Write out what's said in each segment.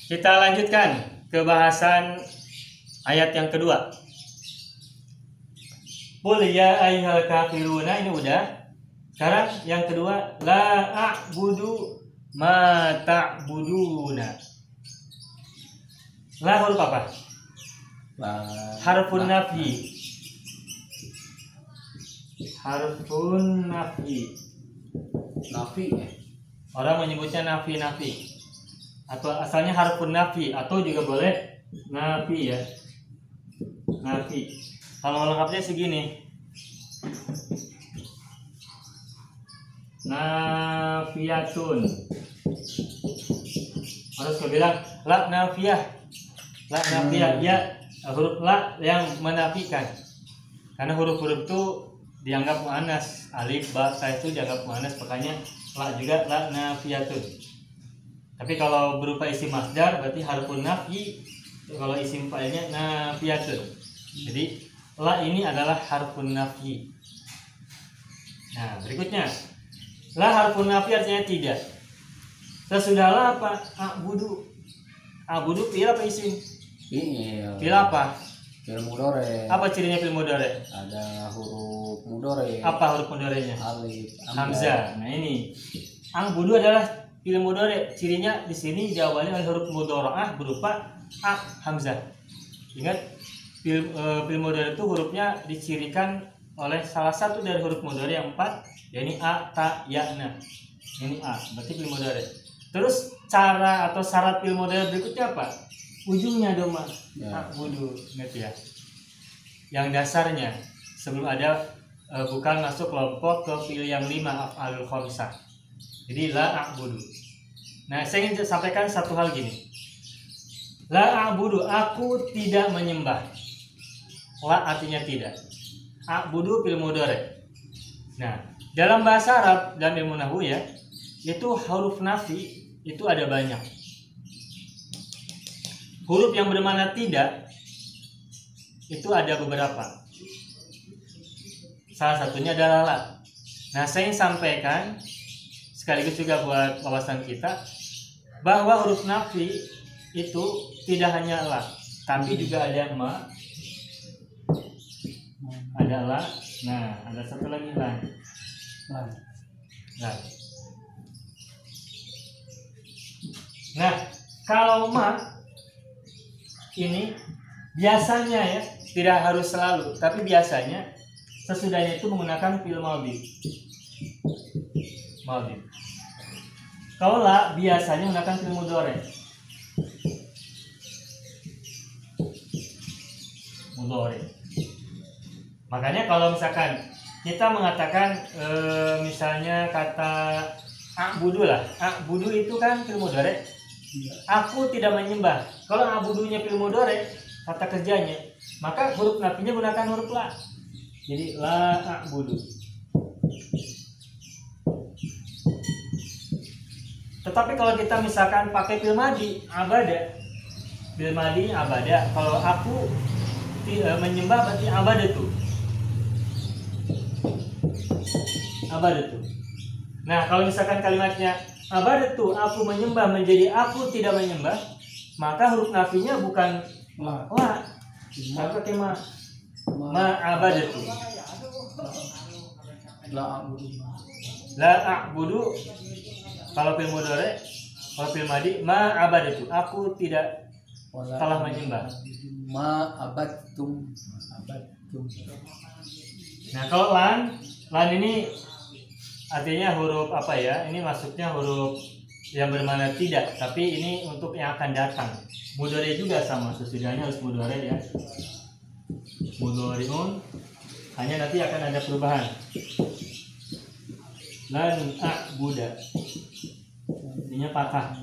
Kita lanjutkan ke bahasan ayat yang kedua. Qul ya ayyuhal kafiruna, ini udah. Sekarang yang kedua, la a'budu ma ta'buduna. La huruf apa? Harfun nafi. Harfun nafi. Nafi ya. Orang menyebutnya nafi atau asalnya harfun nafi, atau juga boleh nafi ya. Nafi. Kalau lengkapnya segini. Nafiyatun. Harus kau bilang la nafiyah. La nafiyah ya, huruf la yang menafikan. Karena huruf-huruf itu dianggap muannas, alif, ba, ta itu dianggap muannas, makanya la juga la nafiyatun. Tapi kalau berupa isim masdar berarti harfun nafi, kalau isim fa'ilnya nafiyatun. Jadi la ini adalah harfun nafi. Nah, berikutnya la harfun nafi artinya tidak. Sesudahlah apa? A'budu. A'budu fi'il apa isim? Fi'il apa? Fi'il mudhari. Apa cirinya fi'il mudhari? Ada huruf mudhari. Apa huruf mudharinya? Alif, Hamzah. Nah, ini a'budu adalah fi'il mudhari. Cirinya di sini diawali oleh huruf mudhara'ah berupa a, hamzah. Ingat, fi'il mudhari itu hurufnya dicirikan oleh salah satu dari huruf mudhari yang 4, yakni a, ta, ya, na. Ini a, berarti fi'il mudhari. Terus cara atau syarat fi'il mudhari berikutnya apa? Ujungnya doma. A'budu, ingat ya. Yang dasarnya sebelum ada bukan masuk kelompok ke fi'il yang 5, af'alul khamsah. Jadi la a'budu. Nah, saya ingin sampaikan satu hal gini. La a'budu, aku tidak menyembah. La artinya tidak. A'budu fi'il mudhari. Nah, dalam bahasa Arab dan ilmu nahwu ya, itu huruf nafi itu ada banyak. Huruf yang bermakna tidak itu ada beberapa. Salah satunya adalah la. Nah, saya ingin sampaikan sekaligus juga buat wawasan kita bahwa huruf nafi itu tidak hanya la, tapi juga ada ma, ada la. Nah, ada satu lagi la. Nah, kalau ma ini biasanya ya, tidak harus selalu, tapi biasanya sesudahnya itu menggunakan fi'il madhi. Kalau la biasanya menggunakan fi'il mudhari. Makanya kalau misalkan kita mengatakan misalnya kata a'budu lah. A'budu itu kan fi'il mudhari. Aku tidak menyembah. Kalau a'budunya fi'il mudhari, kata kerjanya, maka huruf nafinya gunakan huruf la. Jadi la a'budu. Tetapi kalau kita misalkan pakai fi'il madhi, abada. Fi'il madhi abada. Kalau aku menyembah berarti abadatu. Nah, kalau misalkan kalimatnya abadatu, aku menyembah, menjadi aku tidak menyembah, maka huruf nafinya bukan la, maka pakai ma abadatu. La a'budu kalau fi'il mudhari, kalau fi'il madhi ma abadatu, aku tidak telah menyembah. Ma abadtum. Nah, kalau lan ini artinya huruf apa ya? Ini maksudnya huruf yang bermakna tidak, tapi ini untuk yang akan datang. Mudhari juga sama, sesudahnya harus mudhari ya. Mudhari'un, hanya nanti akan ada perubahan. Lan a'buda, artinya patah.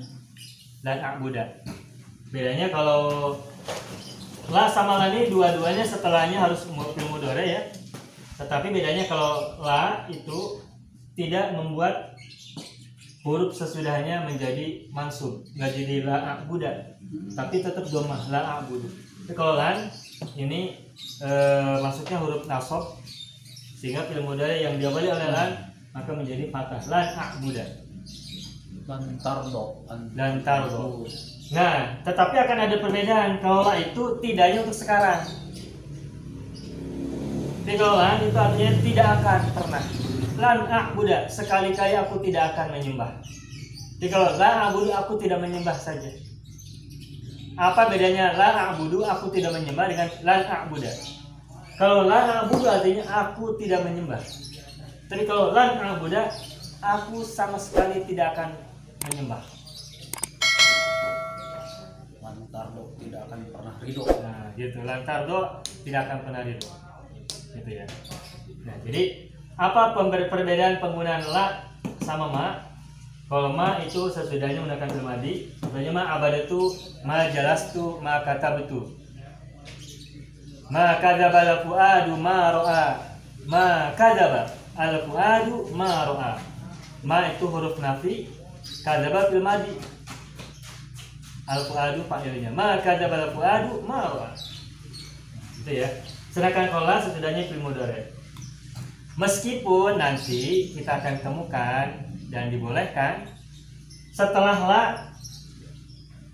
Lan a'buda. Bedanya kalau la sama la ini dua-duanya setelahnya harus fi'il mudhari ya. Tetapi bedanya kalau la itu tidak membuat huruf sesudahnya menjadi mansub, nggak jadi la a'buda, tapi tetap domah la a'budu. Tapi kalau lan ini maksudnya huruf nasab, sehingga fi'il mudhari yang diawali oleh lan maka menjadi fathah. Lan a'buda. Lan tardo. Nah, tetapi akan ada perbedaan kalau la itu tidaknya untuk sekarang. Jadi kalau lan itu artinya tidak akan pernah. Lan a'buda, sekali-kali aku tidak akan menyembah. Jadi kalau la a'budu, aku tidak menyembah saja. Apa bedanya la a'budu, aku tidak menyembah, dengan lan a'buda? Kalau lan a'budu artinya aku tidak menyembah. Tapi kalau lan a'buda, aku sama sekali tidak akan menyembah. Lantardo tidak akan pernah ridho. Nah, gitu. Lantardo tidak akan pernah ridho. Gitu ya. Nah, jadi apa perbedaan penggunaan la sama ma? Kalau ma itu sesudahnya menggunakan fi'il madhi. Contohnya ma abadatu, ma jalastu, ma katabtu. Ma kadzaba al-fuadu ma ra'a. Ma kadzaba al-fuadu ma ra'a. Ma itu huruf nafi, kadzaba fi'il madhi. Al-fuadu fa'ilnya. Ma kadzaba al-fuadu ma ra'a. Gitu ya. Sedangkan kalau la sesudahnya fi'il mudhari. Meskipun nanti kita akan temukan dan dibolehkan setelah la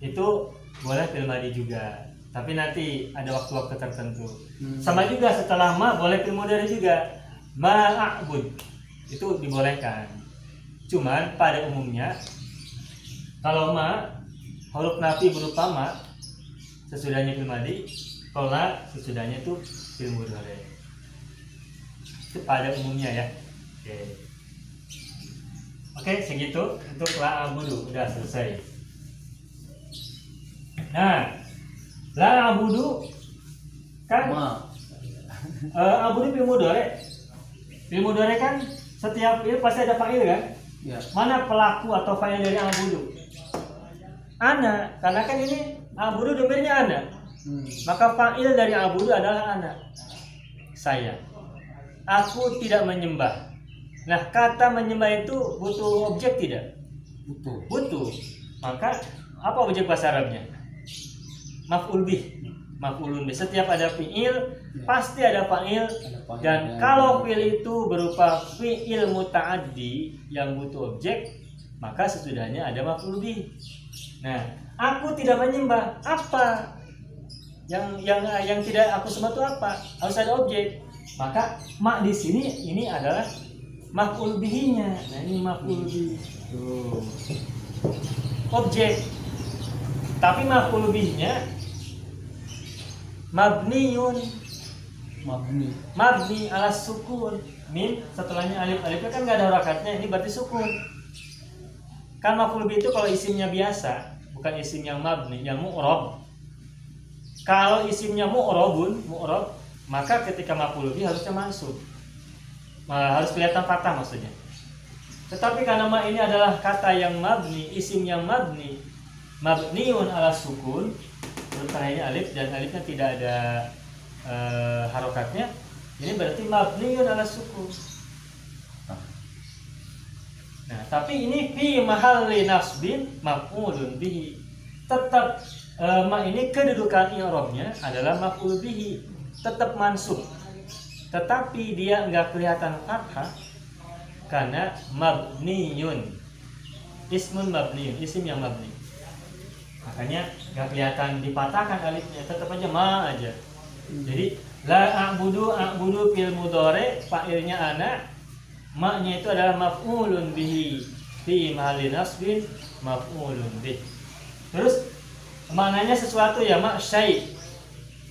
itu boleh fi'il madhi juga. Tapi nanti ada waktu-waktu tertentu. Sama juga setelah ma boleh fi'il mudhari juga. Ma'abud itu dibolehkan. Cuman pada umumnya kalau ma huruf nafi berupa ma sesudahnya fi'il madhi, kalau la sesudahnya itu fi'il mudhari. Itu pada umumnya ya. Oke, segitu untuk la abudu udah selesai. Nah, la abudu kan abudu fi'il mudhari. Fi'il mudhari kan setiap fi'il pasti ada fa'il kan? Ya. Mana pelaku atau fa'il dari abudu? Ana, karena kan ini abudu domirnya ana. Maka fa'il dari abudu adalah ana. Saya. Aku tidak menyembah. Nah, kata menyembah itu butuh objek tidak? Butuh. Maka apa objek bahasa Arabnya? Maf'ul bih. Maf'ulun bih. Setiap ada fi'il pasti ada fa'il, dan kalau fi'il itu berupa fi'il muta'addi yang butuh objek, maka sesudahnya ada maf'ul bih. Nah, aku tidak menyembah. Apa? Yang tidak aku sembah itu apa? Harus ada objek. Maka ma di sini ini adalah maf'ul bihinya. Nah, ini maf'ul bih. Tuh. Objek. Tapi maf'ul bihnya mabni ala sukun. Min setelahnya alif. Alifnya kan nggak ada harakatnya, ini berarti sukun. Kan maf'ul bih itu kalau isimnya biasa, bukan isim yang mabni, yang mu'rab. Kalau isimnya mu'rab, maka ketika maf'ul bih harusnya mansub. Harus kelihatan fathah maksudnya. Tetapi karena ma ini adalah kata yang mabni, isim yang mabniun ala sukun, terakhirnya alif dan alifnya tidak ada harokatnya, ini berarti mabniun ala sukun. Nah, tapi ini fi mahalli nasbin maf'ulun bihi. Tetap ma ini kedudukan i'rabnya adalah maf'ul bihi, tetap mansub. Tetapi dia enggak kelihatan fathah karena mabniun. Ismun mabniun, isim yang mabni. Makanya enggak kelihatan dipatahkan alifnya, tetap aja ma aja. Jadi la a'budu fil mudhari, fa'ilnya ana, ma-nya itu adalah maf'ulun bihi fi mahalli nasbin maf'ulun bih. Terus maknanya sesuatu ya, ma syai'.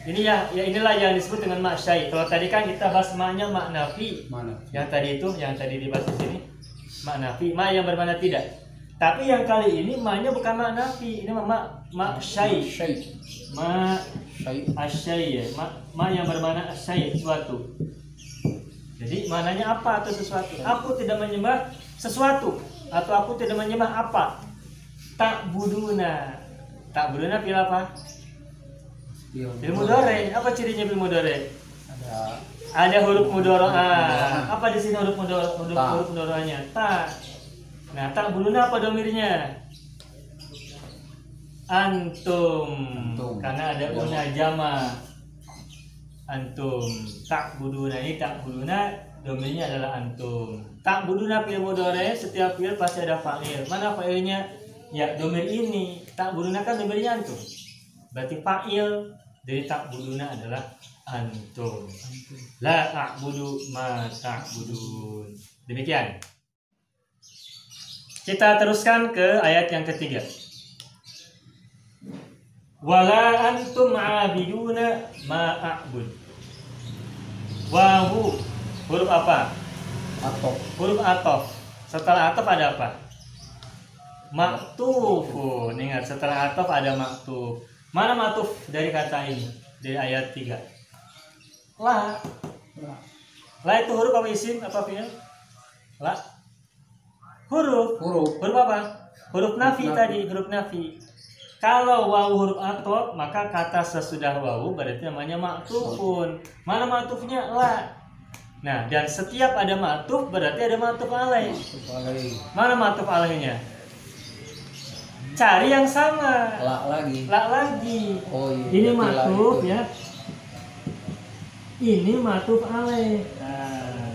Ini ya inilah yang disebut dengan ma syai'. Kalau tadi kan kita bahas ma-nya ma nafi. Yang tadi dibahas di sini ma nafi, ma yang bermakna tidak. Tapi yang kali ini ma-nya bukan ma nafi, ini ma syai'. Ma asyai' ya. Ma yang bermakna asyai', sesuatu. Jadi maknanya apa atau sesuatu? Aku tidak menyembah sesuatu atau aku tidak menyembah apa? Ta'buduna fi'il apa? Fi'il mudhari. Apa cirinya fi'il mudhari? Ada huruf mudhari'ah. Apa di sini huruf mudhari'ahnya? Ta. Nah, ta'buduna apa domirnya? Antum. Karena ada una jama. Antum. Ta'buduna, ini ta'buduna domainnya adalah antum. Ta'buduna fi'il mudhari, setiap fi'il pasti ada fa'il. Mana fa'ilnya? Ya, domir ini ta'buduna kan domirnya antum. Berarti fa'il dari ta'buduna adalah antum. La a'budu ma ta'budun. Demikian. Kita teruskan ke ayat yang ketiga. Wala antum a'abiduna ma a'bud. Wawu huruf apa? Atau Huruf atof. Setelah atof ada apa? Maktufun. Ingat, setelah atof ada maktuf. Mana maktuf dari kata ini? Dari ayat 3. La. La itu huruf apa isim? Apa fi'il? La. Huruf. Huruf apa? Huruf nafi tadi, huruf nafi. Kalau wawu huruf atof, maka kata sesudah wawu berarti namanya maktufun. Mana maktufnya? La. Nah, dan setiap ada maktuf berarti ada maktuf alaih. Mana maktuf alaihnya? Cari yang sama. La lagi. La lagi. Oh iya. Ini berarti la maktuf itu. ya. Ini maktuf alaih. Nah.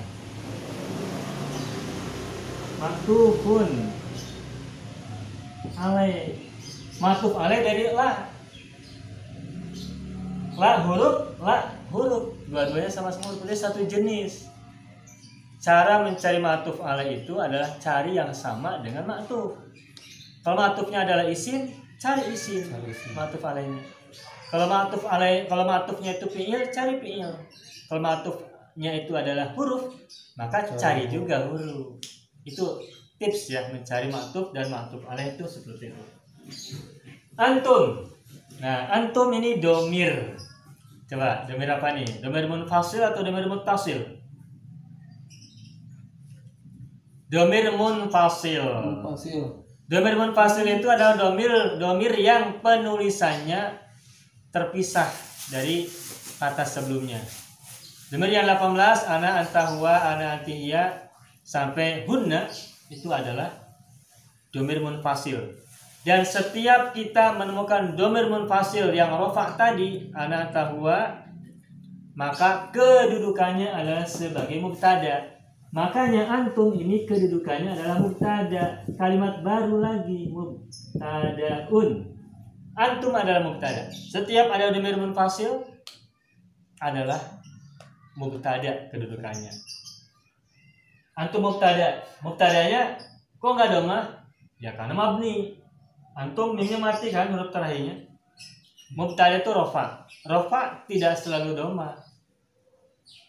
Maktufun alaih. Maktuf alaih dari la. La huruf. Dua-duanya sama-sama huruf, jadi satu jenis. Cara mencari maktuf alaih itu adalah cari yang sama dengan maktuf. Kalau maktufnya adalah isim, cari isim. Maktuf alaihnya. Kalau maktufnya itu fi'il, cari fi'il. Kalau maktufnya itu adalah huruf, maka cari juga huruf. Itu tips ya mencari maktuf dan maktuf alaih itu seperti itu. Antum. Nah, antum ini domir. Coba, domir apa nih? Domir munfasil atau domir muttasil? Domir munfasil. Domir munfasil itu adalah domir yang penulisannya terpisah dari kata sebelumnya. Domir yang 18, ana anta huwa, ana anti hiya sampai hunna itu adalah domir munfasil. Dan setiap kita menemukan domir munfasil yang rofa tadi, ana anta huwa, maka kedudukannya adalah sebagai mubtada. Makanya antum ini kedudukannya adalah mubtada. Kalimat baru lagi, mubtadaun. Antum adalah mubtada. Setiap ada domir munfasil adalah mubtada kedudukannya. Antum mubtada. Mubtadanya kok nggak domah? Ya karena mabni. Antum mimnya mati kan huruf terakhirnya. Mubtada itu rofa. Rofa tidak selalu domah.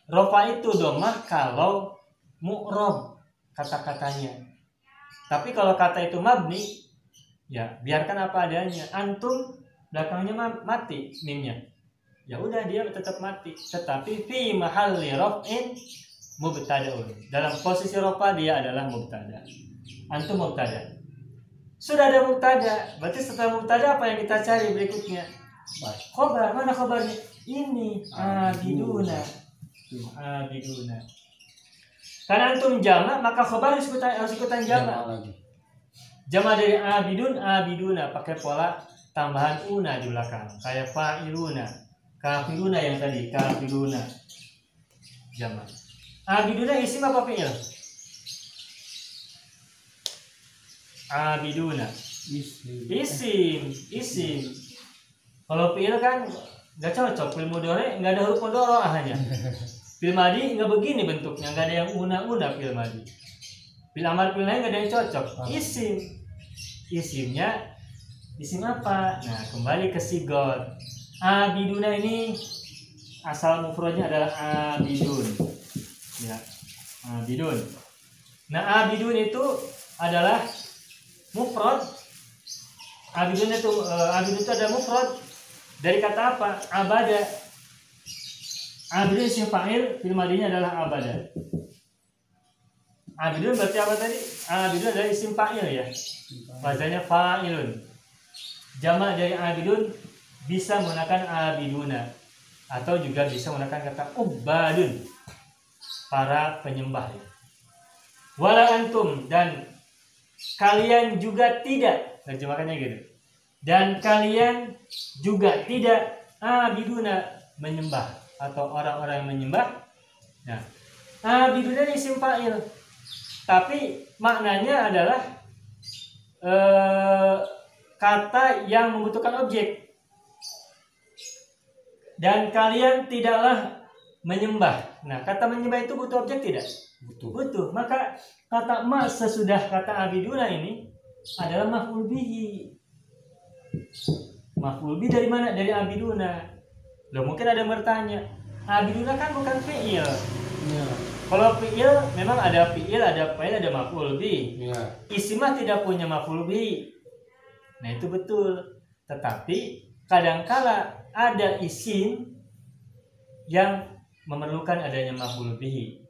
Rofa itu domah kalau mu'rob kata-katanya. Tapi kalau kata itu mabni, ya biarkan apa adanya. Antum belakangnya mati mimnya. Ya udah dia tetap mati. Tetapi fi mahalli raf'in mubtadaun. Dalam posisi rofa dia adalah mubtada. Antum mubtada. Sudah ada mubtada. Berarti setelah mubtada apa yang kita cari berikutnya? Khobar. Mana khobarnya? Ini abiduna. Abiduna. Karena antum jama, maka khobar harus ikutan jama. Jama dari abidun, abiduna pakai pola tambahan una di belakang. Kayak fa'iluna, kafiruna yang tadi, kafiruna. Jama. Abiduna isim apa fi'il? Abiduna. Isim. Kalau fi'il kan nggak cocok, fi'il mudhari nggak ada huruf mudhari hanya. Fi'il madi nggak begini bentuknya, nggak ada yang una fi'il madi. Fi'il amar fi'il lain nggak ada yang cocok. Isimnya isim apa? Nah, kembali ke sigot. Abiduna ini asal mufradnya adalah abidun. Ya, abidun. Nah, abidun itu adalah mufrad. Abidun itu adalah mufrad dari kata apa? Abada. Abidun isim fa'il, fi'il madinya adalah abada. Abidun berarti apa tadi? Abidun adalah isim fa'il ya. Wazannya fa'ilun. Jamak dari abidun bisa menggunakan abiduna atau juga bisa menggunakan kata ubadun, para penyembah. Wala antum, dan kalian juga tidak, terjemahkannya gitu. Dan kalian juga tidak abiduna, menyembah atau orang-orang yang menyembah. Nah, abiduna isim fa'il. Tapi maknanya adalah kata yang membutuhkan objek. Dan kalian tidaklah menyembah. Nah, kata menyembah itu butuh objek tidak? Butuh. Butuh. Maka kata ma sesudah kata abiduna ini adalah maf'ul bihi. Maf'ul bihi dari mana? Dari abiduna. Loh, mungkin ada yang bertanya, abiduna kan bukan fi'il. Ya. Kalau fi'il memang ada fi'il, ada fa'il, ada maf'ul bihi. Ya. Isim mah tidak punya maf'ul bihi. Nah, itu betul. Tetapi kadangkala ada isim yang memerlukan adanya maf'ul bihi.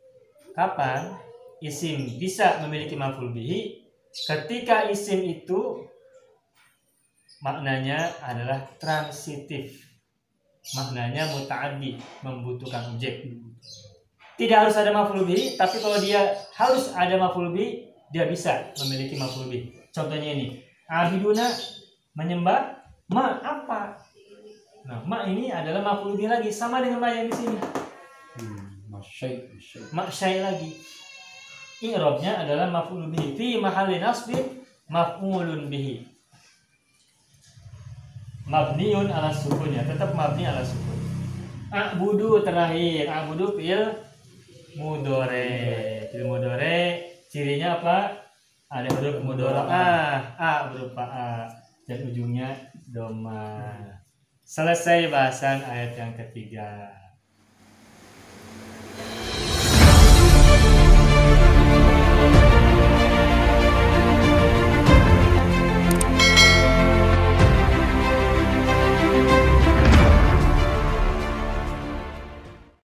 Kapan isim bisa memiliki maf'ul bihi? Ketika isim itu maknanya adalah transitif. Maknanya muta'addi, membutuhkan objek. Tidak harus ada maf'ul bihi, tapi kalau dia harus ada maf'ul bihi, dia bisa memiliki maf'ul bihi. Contohnya ini, abiduna menyembah, ma apa? Nah, ma ini adalah maf'ul bihi lagi, sama dengan ma yang di sini. Masyai. Ma syai lagi. I'rabnya adalah maf'ul bihi fi mahalli nasbin maf'ulun bihi. Mabniun ala sukun, ya, tetap mabni ala sukun. A'budu terakhir, a'budu fi'il mudhari. Fi'il mudhari cirinya apa? Ada huruf mudhara'ah, a berupa a dan ujungnya doma. Selesai bahasan ayat yang ketiga.